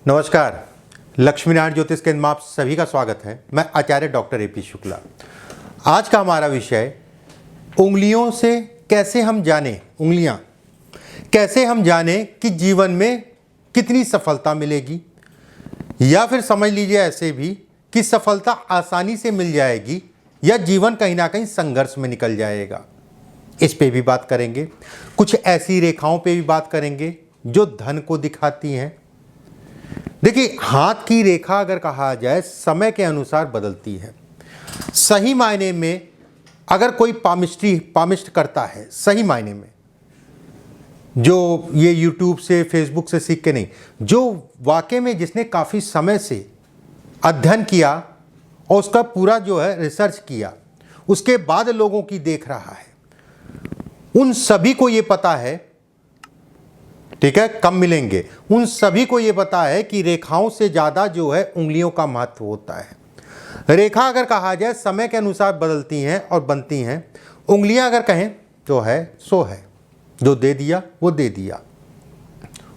नमस्कार। लक्ष्मीनारायण ज्योतिष केंद्र में आप सभी का स्वागत है। मैं आचार्य डॉक्टर ए.पी. शुक्ला। आज का हमारा विषय उंगलियों से कैसे हम जानें, उंगलियां कैसे हम जानें कि जीवन में कितनी सफलता मिलेगी, या फिर समझ लीजिए ऐसे भी कि सफलता आसानी से मिल जाएगी या जीवन कहीं ना कहीं संघर्ष में निकल जाएगा। इस पे भी बात करेंगे। कुछ ऐसी रेखाओं पे भी बात करेंगे जो धन को दिखाती हैं। देखिए, हाथ की रेखा अगर कहा जाए समय के अनुसार बदलती है। सही मायने में अगर कोई पामिस्ट करता है, सही मायने में, जो ये यूट्यूब से फेसबुक से सीख के नहीं, जो वाकई में जिसने काफ़ी समय से अध्ययन किया और उसका पूरा जो है रिसर्च किया, उसके बाद लोगों की देख रहा है, उन सभी को ये पता है, ठीक है, कम मिलेंगे, उन सभी को ये पता है कि रेखाओं से ज़्यादा जो है उंगलियों का महत्व होता है। रेखा अगर कहा जाए समय के अनुसार बदलती हैं और बनती हैं। उंगलियां अगर कहें तो है सो है, जो दे दिया वो दे दिया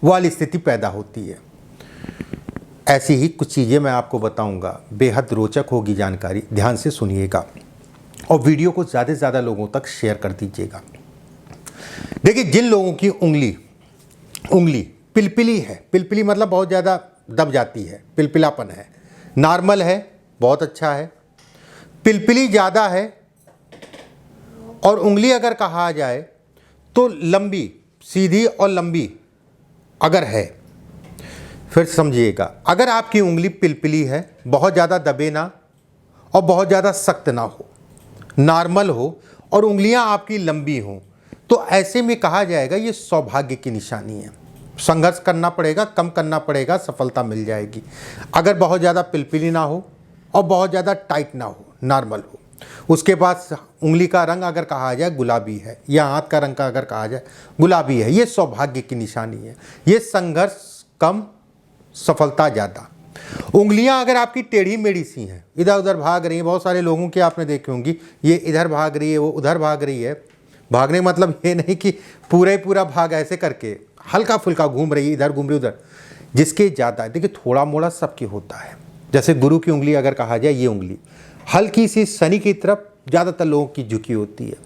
वाली स्थिति पैदा होती है। ऐसी ही कुछ चीज़ें मैं आपको बताऊंगा, बेहद रोचक होगी जानकारी, ध्यान से सुनिएगा और वीडियो को ज़्यादा से ज़्यादा लोगों तक शेयर कर दीजिएगा। देखिए, जिन लोगों की उंगली पिलपिली है, पिलपिली मतलब बहुत ज़्यादा दब जाती है, पिलपिलापन है, नॉर्मल है, बहुत अच्छा है, पिलपिली ज़्यादा है, और उंगली अगर कहा जाए तो लंबी, सीधी और लंबी अगर है, फिर समझिएगा, अगर आपकी उंगली पिलपिली है, बहुत ज़्यादा दबे ना और बहुत ज़्यादा सख्त ना हो, नॉर्मल हो और उंगलियां आपकी लंबी हों, तो ऐसे में कहा जाएगा ये सौभाग्य की निशानी है। संघर्ष करना पड़ेगा, कम करना पड़ेगा, सफलता मिल जाएगी। अगर बहुत ज़्यादा पिलपिली ना हो और बहुत ज़्यादा टाइट ना हो, नॉर्मल हो, उसके बाद उंगली का रंग अगर कहा जाए गुलाबी है, या हाथ का रंग का अगर कहा जाए गुलाबी है, ये सौभाग्य की निशानी है। ये संघर्ष कम, सफलता ज़्यादा। उंगलियां अगर आपकी टेढ़ी मेढ़ी सी हैं, इधर उधर भाग रही हैं, बहुत सारे लोगों की आपने देखी होंगी, ये इधर भाग रही है, वो उधर भाग रही है। भागने मतलब ये नहीं कि पूरा भाग ऐसे करके, हल्का फुल्का घूम रही है, इधर घूम रही उधर, जिसके ज़्यादा। देखिए, थोड़ा मोड़ा सबकी होता है। जैसे गुरु की उंगली अगर कहा जाए, ये उंगली हल्की सी शनि की तरफ ज़्यादातर लोगों की झुकी होती है।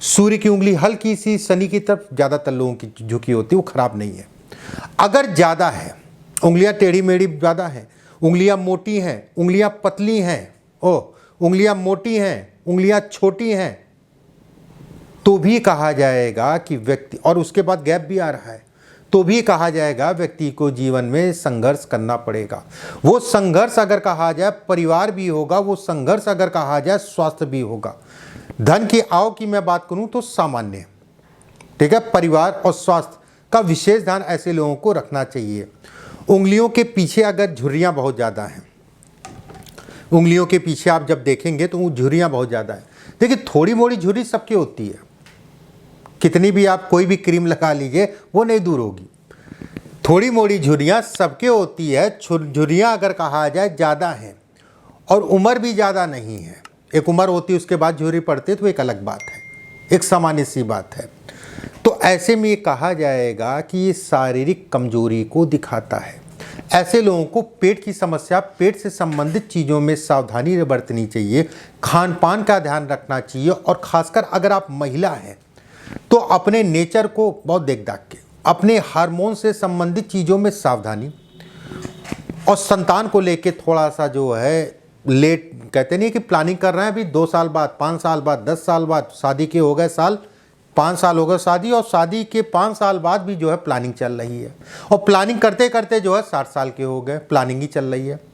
सूर्य की उंगली हल्की सी शनि की तरफ ज़्यादातर लोगों की झुकी होती है, वो खराब नहीं है। अगर ज़्यादा है, उंगलियां टेढ़ी मेढ़ी ज़्यादा हैं, उंगलियां मोटी हैं, उंगलियां पतली हैं, उंगलियां मोटी हैं, उंगलियां छोटी हैं, तो भी कहा जाएगा कि व्यक्ति, और उसके बाद गैप भी आ रहा है, तो भी कहा जाएगा व्यक्ति को जीवन में संघर्ष करना पड़ेगा। वो संघर्ष अगर कहा जाए परिवार भी होगा, वो संघर्ष अगर कहा जाए स्वास्थ्य भी होगा। धन की आव की मैं बात करूं तो सामान्य, ठीक है, परिवार और स्वास्थ्य का विशेष ध्यान ऐसे लोगों को रखना चाहिए। उंगलियों के पीछे अगर झुर्रियाँ बहुत ज़्यादा हैं, उंगलियों के पीछे आप जब देखेंगे तो वो झुर्रियाँ बहुत ज़्यादा हैं। देखिए, थोड़ी मोड़ी झुर्री सबकी होती है, कितनी भी आप कोई भी क्रीम लगा लीजिए वो नहीं दूर होगी। थोड़ी मोड़ी झुर्रियाँ सबके होती है। झुर्रियाँ अगर कहा जाए ज़्यादा हैं और उम्र भी ज़्यादा नहीं है, एक उम्र होती है उसके बाद झुर्री पड़ती है, तो एक अलग बात है, एक सामान्य सी बात है। तो ऐसे में ये कहा जाएगा कि ये शारीरिक कमजोरी को दिखाता है। ऐसे लोगों को पेट की समस्या, पेट से संबंधित चीज़ों में सावधानी बरतनी चाहिए, खान पान का ध्यान रखना चाहिए, और ख़ासकर अगर आप महिला हैं तो अपने नेचर को बहुत देख दाख के, अपने हार्मोन से संबंधित चीज़ों में सावधानी, और संतान को लेके थोड़ा सा जो है लेट, कहते नहीं कि प्लानिंग कर रहे हैं अभी 2 साल बाद, 5 साल बाद, 10 साल बाद, शादी के हो गए साल, 5 साल हो गए शादी, और शादी के 5 साल बाद भी जो है प्लानिंग चल रही है, और प्लानिंग करते करते जो है 60 साल के हो गए, प्लानिंग ही चल रही है।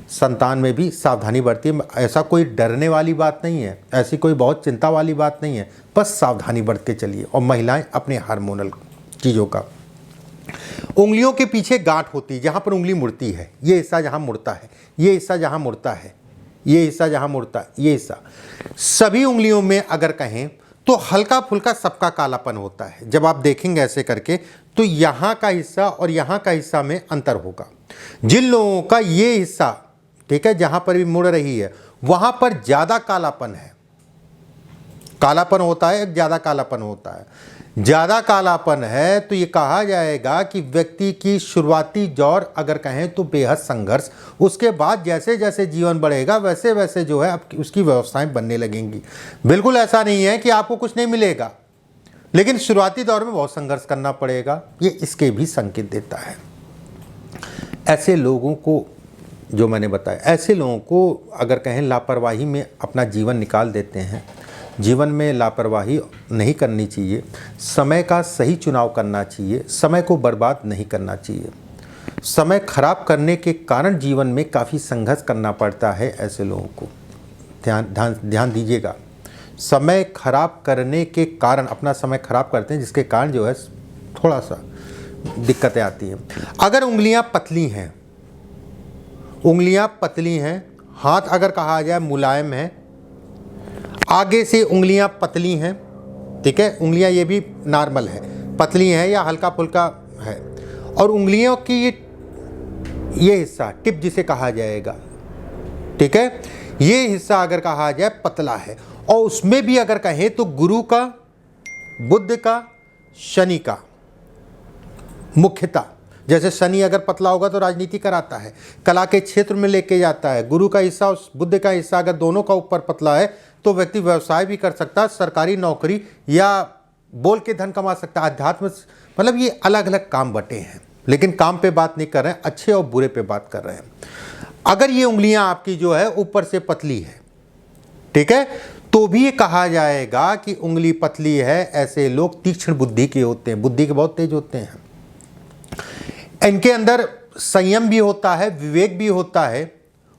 संतान में भी सावधानी बरती है। ऐसा कोई डरने वाली बात नहीं है, ऐसी कोई बहुत चिंता वाली बात नहीं है, बस सावधानी बरत के चलिए। और महिलाएं अपने हार्मोनल चीज़ों का, उंगलियों के पीछे गांठ होती है, जहाँ पर उंगली मुड़ती है, ये हिस्सा जहाँ मुड़ता है, ये हिस्सा जहाँ मुड़ता है, ये हिस्सा जहाँ मुड़ता है, ये हिस्सा, सभी उंगलियों में अगर कहें तो हल्का फुल्का सबका कालापन होता है। जब आप देखेंगे ऐसे करके तो यहाँ का हिस्सा और यहाँ का हिस्सा में अंतर होगा। जिन लोगों का ये हिस्सा, ठीक है, जहाँ पर भी मुड़ रही है वहाँ पर ज़्यादा कालापन है, कालापन होता है, ज़्यादा कालापन होता है। ज़्यादा कालापन है तो ये कहा जाएगा कि व्यक्ति की शुरुआती दौर अगर कहें तो बेहद संघर्ष, उसके बाद जैसे जैसे जीवन बढ़ेगा वैसे वैसे जो है अब उसकी व्यवस्थाएं बनने लगेंगी। बिल्कुल ऐसा नहीं है कि आपको कुछ नहीं मिलेगा, लेकिन शुरुआती दौर में बहुत संघर्ष करना पड़ेगा, ये इसके भी संकेत देता है। ऐसे लोगों को, जो मैंने बताया, ऐसे लोगों को अगर कहें लापरवाही में अपना जीवन निकाल देते हैं, जीवन में लापरवाही नहीं करनी चाहिए, समय का सही चुनाव करना चाहिए, समय को बर्बाद नहीं करना चाहिए। समय खराब करने के कारण जीवन में काफ़ी संघर्ष करना पड़ता है ऐसे लोगों को। ध्यान दीजिएगा, समय खराब करने के कारण अपना समय खराब करते हैं, जिसके कारण जो है थोड़ा सा दिक्कतें आती हैं। अगर उंगलियां पतली हैं, उंगलियां पतली हैं, हाथ अगर कहा जाए मुलायम है, आगे से उंगलियां पतली हैं, ठीक है, उंगलियां ये भी नॉर्मल है, पतली हैं या हल्का फुल्का है, और उंगलियों की ये हिस्सा टिप जिसे कहा जाएगा, ठीक है, ये हिस्सा अगर कहा जाए पतला है, और उसमें भी अगर कहें तो गुरु का, बुध का, शनि का मुख्यतः, जैसे शनि अगर पतला होगा तो राजनीति कराता है, कला के क्षेत्र में लेके जाता है, गुरु का हिस्सा और बुध का हिस्सा अगर दोनों का ऊपर पतला है तो व्यक्ति व्यवसाय भी कर सकता है, सरकारी नौकरी या बोल के धन कमा सकता है, अध्यात्म, मतलब ये अलग अलग काम बटे हैं, लेकिन काम पे बात नहीं कर रहे हैं, अच्छे और बुरे पे बात कर रहे हैं। अगर ये उंगलियां आपकी जो है ऊपर से पतली है, ठीक है, तो भी ये कहा जाएगा कि उंगली पतली है, ऐसे लोग तीक्ष्ण बुद्धि के होते हैं, बुद्धि के बहुत तेज होते हैं, इनके अंदर संयम भी होता है, विवेक भी होता है,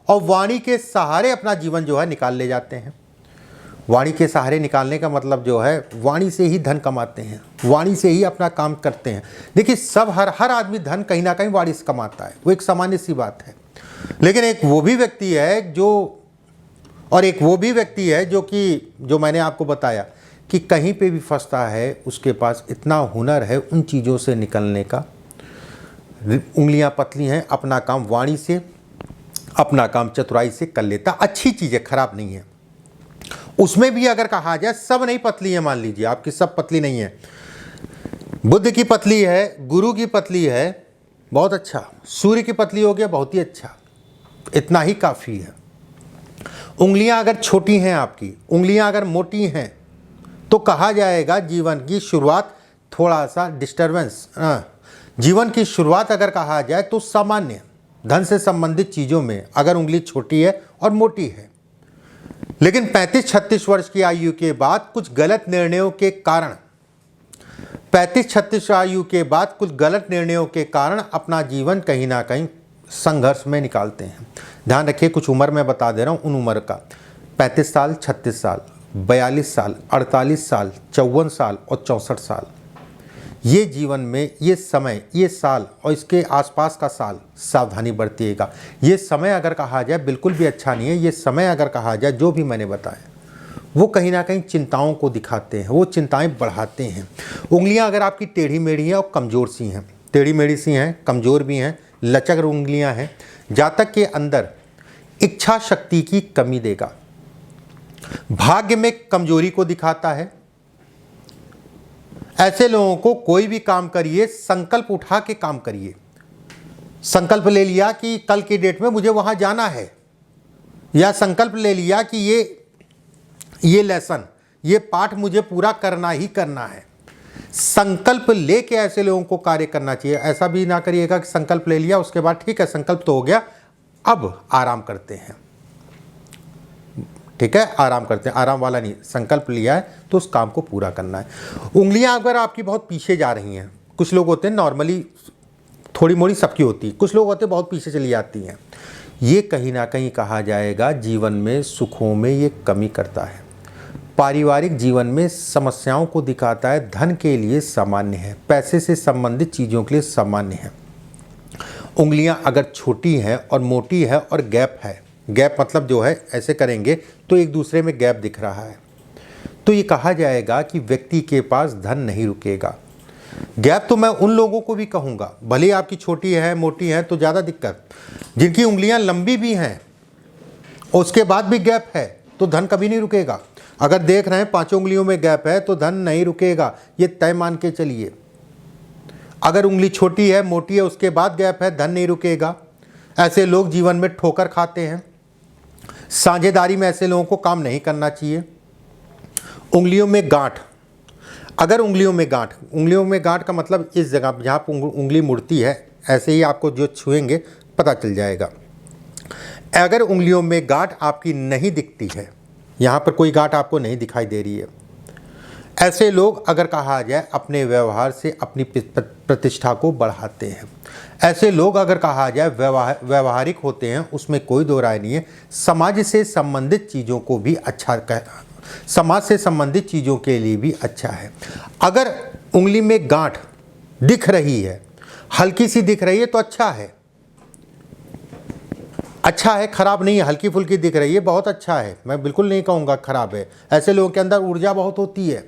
और वाणी के सहारे अपना जीवन जो है निकाल ले जाते हैं। वाणी के सहारे निकालने का मतलब जो है वाणी से ही धन कमाते हैं, वाणी से ही अपना काम करते हैं। देखिए सब हर आदमी धन कहीं ना कहीं वाणी से कमाता है, वो एक सामान्य सी बात है, लेकिन एक वो भी व्यक्ति है जो कि जो मैंने आपको बताया कि कहीं पे भी फंसता है, उसके पास इतना हुनर है उन चीज़ों से निकलने का। उंगलियां पतली हैं, अपना काम वाणी से, अपना काम चतुराई से कर लेता, अच्छी चीज़ है, खराब नहीं है। उसमें भी अगर कहा जाए सब नहीं पतली है, मान लीजिए आपकी सब पतली नहीं है, बुध की पतली है, गुरु की पतली है, बहुत अच्छा, सूर्य की पतली हो गया, बहुत ही अच्छा, इतना ही काफ़ी है। उंगलियां अगर छोटी हैं आपकी, उंगलियां अगर मोटी हैं तो कहा जाएगा जीवन की शुरुआत थोड़ा सा डिस्टर्बेंस, जीवन की शुरुआत अगर कहा जाए तो सामान्य धन से संबंधित चीज़ों में अगर उंगली छोटी है और मोटी है, लेकिन 35-36 वर्ष की आयु के बाद कुछ गलत निर्णयों के कारण, 35-36 आयु के बाद कुछ गलत निर्णयों के कारण अपना जीवन कहीं ना कहीं संघर्ष में निकालते हैं। ध्यान रखिए, कुछ उम्र मैं बता दे रहा हूँ, उन उम्र का 35 साल, 36 साल, 42 साल, 48 साल, 54 साल और 64 साल, ये जीवन में ये समय, ये साल और इसके आसपास का साल सावधानी बरतिएगा। ये समय अगर कहा जाए बिल्कुल भी अच्छा नहीं है। ये समय अगर कहा जाए जो भी मैंने बताया वो कहीं ना कहीं चिंताओं को दिखाते हैं, वो चिंताएं बढ़ाते हैं। उंगलियां अगर आपकी टेढ़ी मेढ़ी हैं और कमज़ोर सी हैं, टेढ़ी मेढ़ी सी हैं, कमज़ोर भी हैं, लचक उंगलियां हैं, जातक के अंदर इच्छा शक्ति की कमी देगा, भाग्य में कमजोरी को दिखाता है। ऐसे लोगों को कोई भी काम करिए, संकल्प उठा के काम करिए। संकल्प ले लिया कि कल की डेट में मुझे वहां जाना है, या संकल्प ले लिया कि ये लेसन, ये पाठ मुझे पूरा करना ही करना है। संकल्प लेके ऐसे लोगों को कार्य करना चाहिए। ऐसा भी ना करिएगा कि संकल्प ले लिया उसके बाद ठीक है संकल्प तो हो गया, अब आराम करते हैं, ठीक है आराम करते हैं, आराम वाला नहीं, संकल्प लिया है तो उस काम को पूरा करना है। उंगलियां अगर आपकी बहुत पीछे जा रही हैं, कुछ लोग होते हैं नॉर्मली थोड़ी मोड़ी सबकी होती है, कुछ लोग होते हैं बहुत पीछे चली जाती हैं, ये कहीं ना कहीं कहा जाएगा जीवन में सुखों में ये कमी करता है, पारिवारिक जीवन में समस्याओं को दिखाता है। धन के लिए सामान्य है, पैसे से संबंधित चीज़ों के लिए सामान्य है। उंगलियां अगर छोटी हैं और मोटी है और गैप है, गैप मतलब जो है ऐसे करेंगे तो एक दूसरे में गैप दिख रहा है, तो ये कहा जाएगा कि व्यक्ति के पास धन नहीं रुकेगा। गैप तो मैं उन लोगों को भी कहूँगा, भले आपकी छोटी है मोटी है तो ज़्यादा दिक्कत, जिनकी उंगलियां लंबी भी हैं उसके बाद भी गैप है तो धन कभी नहीं रुकेगा। अगर देख रहे हैं 5 उंगलियों में गैप है तो धन नहीं रुकेगा, ये तय मान के चलिए। अगर उंगली छोटी है, मोटी है, उसके बाद गैप है, धन नहीं रुकेगा। ऐसे लोग जीवन में ठोकर खाते हैं। साझेदारी में ऐसे लोगों को काम नहीं करना चाहिए। उंगलियों में गांठ, अगर उंगलियों में गांठ का मतलब इस जगह जहाँ पर उंगली मुड़ती है, ऐसे ही आपको जो छुएंगे पता चल जाएगा। अगर उंगलियों में गांठ आपकी नहीं दिखती है, यहाँ पर कोई गांठ आपको नहीं दिखाई दे रही है, ऐसे लोग अगर कहा जाए अपने व्यवहार से अपनी प्रतिष्ठा को बढ़ाते हैं। ऐसे लोग अगर कहा जाए व्यवहारिक होते हैं, उसमें कोई दो राय नहीं है। समाज से संबंधित चीज़ों को भी समाज से संबंधित चीज़ों के लिए भी अच्छा है। अगर उंगली में गांठ दिख रही है, हल्की सी दिख रही है तो अच्छा है, खराब नहीं है। हल्की फुल्की दिख रही है, बहुत अच्छा है, मैं बिल्कुल नहीं कहूँगा खराब है। ऐसे लोगों के अंदर ऊर्जा बहुत होती है।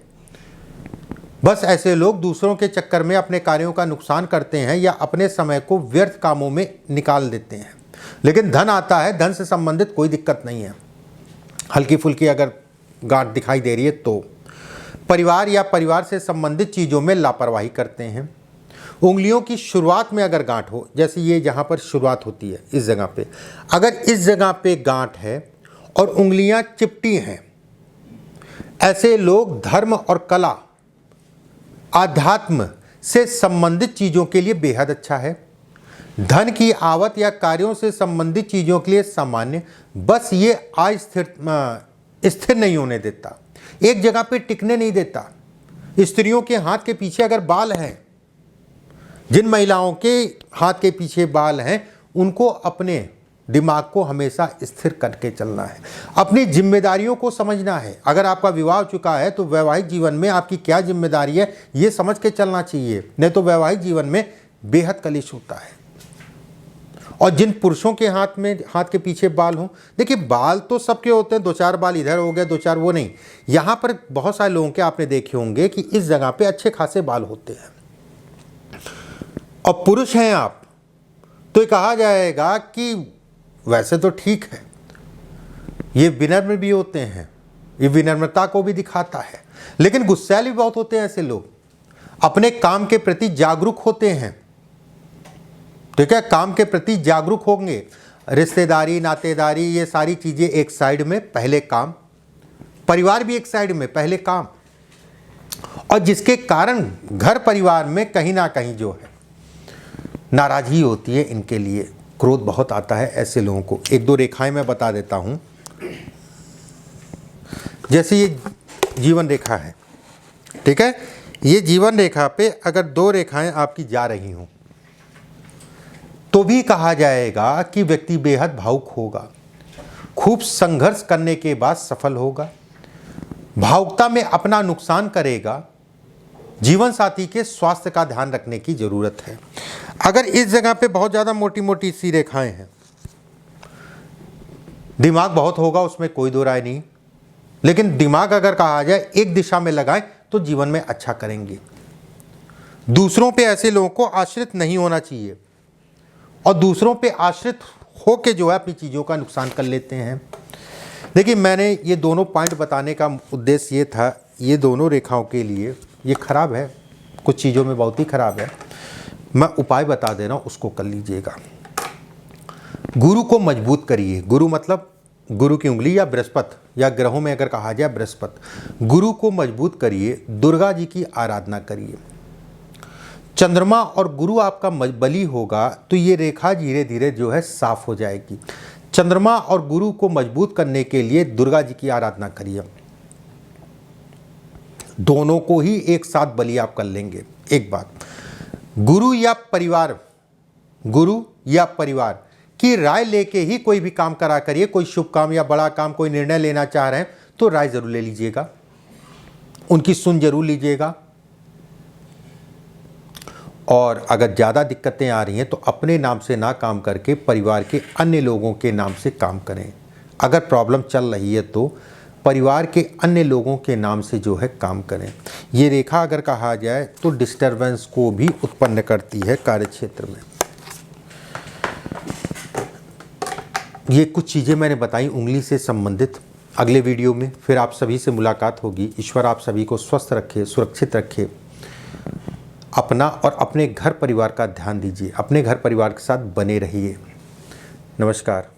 बस ऐसे लोग दूसरों के चक्कर में अपने कार्यों का नुकसान करते हैं या अपने समय को व्यर्थ कामों में निकाल देते हैं। लेकिन धन आता है, धन से संबंधित कोई दिक्कत नहीं है। हल्की फुल्की अगर गांठ दिखाई दे रही है तो परिवार या परिवार से संबंधित चीज़ों में लापरवाही करते हैं। उंगलियों की शुरुआत में अगर गांठ हो, जैसे ये जहाँ पर शुरुआत होती है इस जगह पे, अगर इस जगह पे गांठ है और उंगलियां चिपटी हैं, ऐसे लोग धर्म और कला, आध्यात्म से संबंधित चीज़ों के लिए बेहद अच्छा है। धन की आवत या कार्यों से संबंधित चीज़ों के लिए सामान्य, बस ये स्थिर नहीं होने देता, एक जगह पे टिकने नहीं देता। स्त्रियों के हाथ के पीछे अगर बाल हैं, जिन महिलाओं के हाथ के पीछे बाल हैं, उनको अपने दिमाग को हमेशा स्थिर करके चलना है, अपनी जिम्मेदारियों को समझना है। अगर आपका विवाह हो चुका है तो वैवाहिक जीवन में आपकी क्या जिम्मेदारी है ये समझ के चलना चाहिए, नहीं तो वैवाहिक जीवन में बेहद कलेश होता है। और जिन पुरुषों के हाथ के पीछे बाल हों, देखिए बाल तो सबके होते हैं, 2-4 बाल इधर हो गए, 2-4 वो नहीं। यहाँ पर बहुत सारे लोगों के आपने देखे होंगे कि इस जगह पे अच्छे खासे बाल होते हैं। और पुरुष हैं आप तो ये कहा जाएगा कि वैसे तो ठीक है, ये विनम्र भी होते हैं, ये विनम्रता को भी दिखाता है, लेकिन गुस्सैल भी बहुत होते हैं। ऐसे लोग अपने काम के प्रति जागरूक होते हैं, ठीक है, काम के प्रति जागरूक होंगे। रिश्तेदारी, नातेदारी, ये सारी चीज़ें एक साइड में, पहले काम। परिवार भी एक साइड में, पहले काम। और जिसके कारण घर परिवार में कहीं ना कहीं जो है नाराज़गी होती है, इनके लिए क्रोध बहुत आता है ऐसे लोगों को। 1-2 रेखाएं मैं बता देता हूँ। जैसे ये जीवन रेखा है, ठीक है, ये जीवन रेखा पे अगर 2 रेखाएं आपकी जा रही हों तो भी कहा जाएगा कि व्यक्ति बेहद भावुक होगा, खूब संघर्ष करने के बाद सफल होगा, भावुकता में अपना नुकसान करेगा। जीवन साथी के स्वास्थ्य का ध्यान रखने की ज़रूरत है। अगर इस जगह पे बहुत ज़्यादा मोटी मोटी सी रेखाएं हैं, दिमाग बहुत होगा, उसमें कोई दो राय नहीं, लेकिन दिमाग अगर कहा जाए एक दिशा में लगाएं तो जीवन में अच्छा करेंगे। दूसरों पे ऐसे लोगों को आश्रित नहीं होना चाहिए, और दूसरों पे आश्रित होके जो है अपनी चीज़ों का नुकसान कर लेते हैं। देखिए मैंने ये दोनों पॉइंट बताने का उद्देश्य ये था, ये दोनों रेखाओं के लिए ये खराब है, कुछ चीज़ों में बहुत ही खराब है। मैं उपाय बता दे रहा हूँ, उसको कर लीजिएगा। गुरु को मजबूत करिए। गुरु मतलब गुरु की उंगली या बृहस्पति, या ग्रहों में अगर कहा जाए बृहस्पति। गुरु को मजबूत करिए, दुर्गा जी की आराधना करिए। चंद्रमा और गुरु आपका बली होगा तो ये रेखा धीरे धीरे जो है साफ हो जाएगी। चंद्रमा और गुरु को मजबूत करने के लिए दुर्गा जी की आराधना करिए। दोनों को ही एक साथ बलि आप कर लेंगे। एक बात, गुरु या परिवार की राय लेके ही कोई भी काम करा करिए। कोई शुभ काम या बड़ा काम, कोई निर्णय लेना चाह रहे हैं तो राय जरूर ले लीजिएगा, उनकी सुन जरूर लीजिएगा। और अगर ज़्यादा दिक्कतें आ रही हैं तो अपने नाम से ना काम करके परिवार के अन्य लोगों के नाम से काम करें। अगर प्रॉब्लम चल रही है तो परिवार के अन्य लोगों के नाम से जो है काम करें। ये रेखा अगर कहा जाए तो डिस्टरबेंस को भी उत्पन्न करती है कार्यक्षेत्र में। ये कुछ चीज़ें मैंने बताई उंगली से संबंधित। अगले वीडियो में फिर आप सभी से मुलाकात होगी। ईश्वर आप सभी को स्वस्थ रखे, सुरक्षित रखे। अपना और अपने घर परिवार का ध्यान दीजिए, अपने घर परिवार के साथ बने रहिए। नमस्कार।